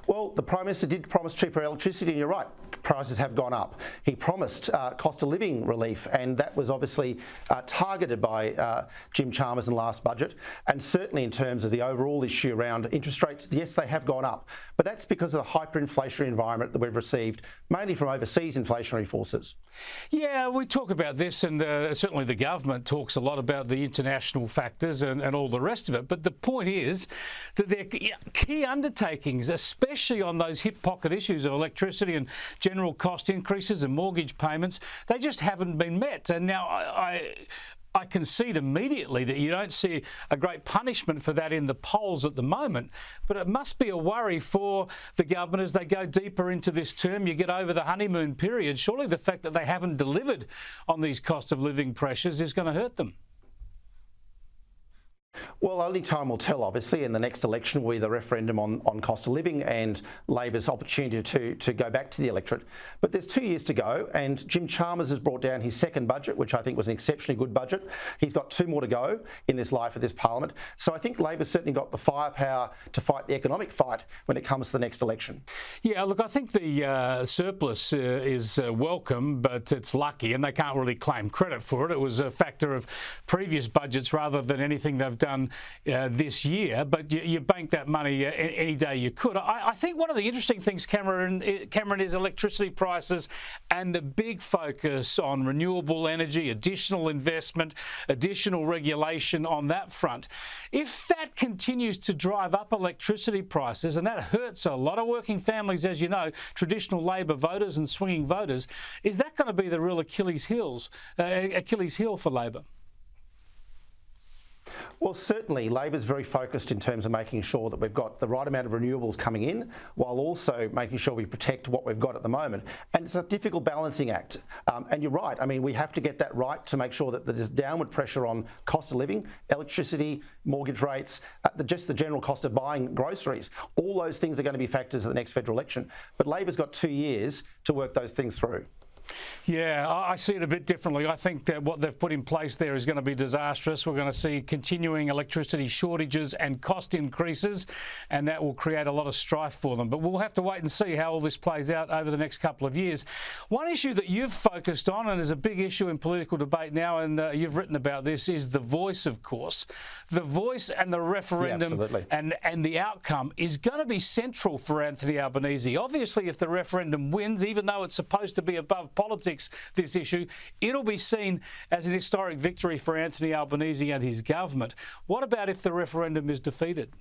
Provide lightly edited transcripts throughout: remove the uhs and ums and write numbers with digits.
Well, the Prime Minister did promise cheaper electricity, and you're right, prices have gone up. He promised cost of living relief, and that was obviously targeted by Jim Chalmers in the last budget. And certainly in terms of the overall issue around interest rates, yes, they have gone up. But that's because of the hyperinflationary environment that we've received, mainly from overseas inflationary forces. Yeah, we talk about this, and certainly the government talks a lot about the international factors and all the rest of it. But the point is that their key undertakings, especially on those hip pocket issues of electricity and general cost increases and mortgage payments, they just haven't been met. And now I concede immediately that you don't see a great punishment for that in the polls at the moment, but it must be a worry for the government as they go deeper into this term. You get over the honeymoon period. Surely the fact that they haven't delivered on these cost of living pressures is going to hurt them. Well, only time will tell, obviously. In the next election will be the referendum on cost of living and Labor's opportunity to go back to the electorate. But there's 2 years to go, and Jim Chalmers has brought down his second budget, which I think was an exceptionally good budget. He's got 2 more to go in this life of this parliament. So I think Labor's certainly got the firepower to fight the economic fight when it comes to the next election. Yeah, look, I think the surplus is welcome, but it's lucky, and they can't really claim credit for it. It was a factor of previous budgets rather than anything they've done this year, but you bank that money any day you could. I think one of the interesting things, Cameron, is electricity prices and the big focus on renewable energy, additional investment, additional regulation on that front. If that continues to drive up electricity prices, and that hurts a lot of working families, as you know, traditional Labor voters and swinging voters, is that going to be the real Achilles heel for Labor? Well, certainly Labor's very focused in terms of making sure that we've got the right amount of renewables coming in, while also making sure we protect what we've got at the moment. And it's a difficult balancing act. And you're right. I mean, we have to get that right to make sure that there's downward pressure on cost of living, electricity, mortgage rates, just the general cost of buying groceries. All those things are going to be factors at the next federal election. But Labor's got 2 years to work those things through. Yeah, I see it a bit differently. I think that what they've put in place there is going to be disastrous. We're going to see continuing electricity shortages and cost increases, and that will create a lot of strife for them. But we'll have to wait and see how all this plays out over the next couple of years. One issue that you've focused on, and is a big issue in political debate now, and you've written about this, is the voice, of course. The voice and the referendum and the outcome is going to be central for Anthony Albanese. Obviously, if the referendum wins, even though it's supposed to be above politics, this issue, it'll be seen as an historic victory for Anthony Albanese and his government. What about if the referendum is defeated?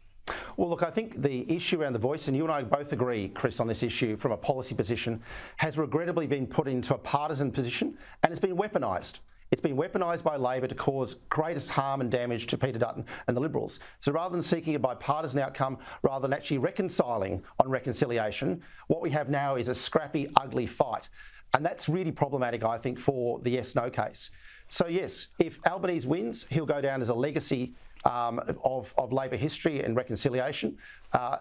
Well, look, I think the issue around the voice, and you and I both agree, Chris, on this issue from a policy position, has regrettably been put into a partisan position, and it's been weaponised. It's been weaponised by Labor to cause greatest harm and damage to Peter Dutton and the Liberals. So rather than seeking a bipartisan outcome, rather than actually reconciling on reconciliation, what we have now is a scrappy, ugly fight. And that's really problematic, I think, for the yes-no case. So yes, if Albanese wins, he'll go down as a legacy of Labor history and reconciliation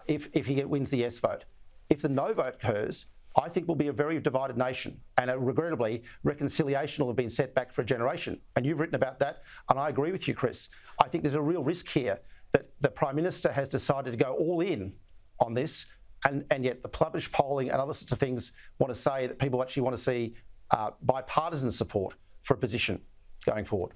if he wins the yes vote. If the no vote occurs, I think we'll be a very divided nation, and regrettably, reconciliation will have been set back for a generation. And you've written about that, and I agree with you, Chris. I think there's a real risk here that the Prime Minister has decided to go all in on this, and yet the published polling and other sorts of things want to say that people actually want to see bipartisan support for a position going forward.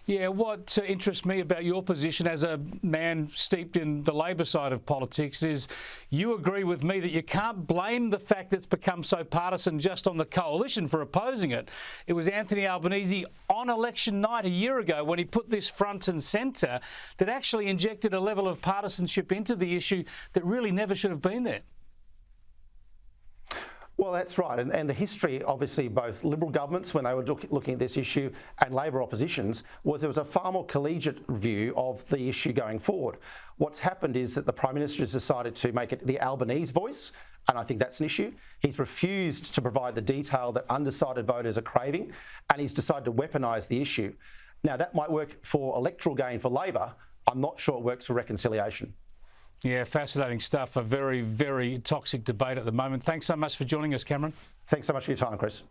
Yeah, what interests me about your position as a man steeped in the Labor side of politics is you agree with me that you can't blame the fact that it's become so partisan just on the coalition for opposing it. It was Anthony Albanese on election night a year ago when he put this front and centre that actually injected a level of partisanship into the issue that really never should have been there. Well, that's right. And the history, obviously, both Liberal governments, when they were looking at this issue, and Labor oppositions, was there was a far more collegiate view of the issue going forward. What's happened is that the Prime Minister has decided to make it the Albanese voice, and I think that's an issue. He's refused to provide the detail that undecided voters are craving, and he's decided to weaponise the issue. Now, that might work for electoral gain for Labor. I'm not sure it works for reconciliation. Yeah, fascinating stuff. A very, very toxic debate at the moment. Thanks so much for joining us, Cameron. Thanks so much for your time, Chris.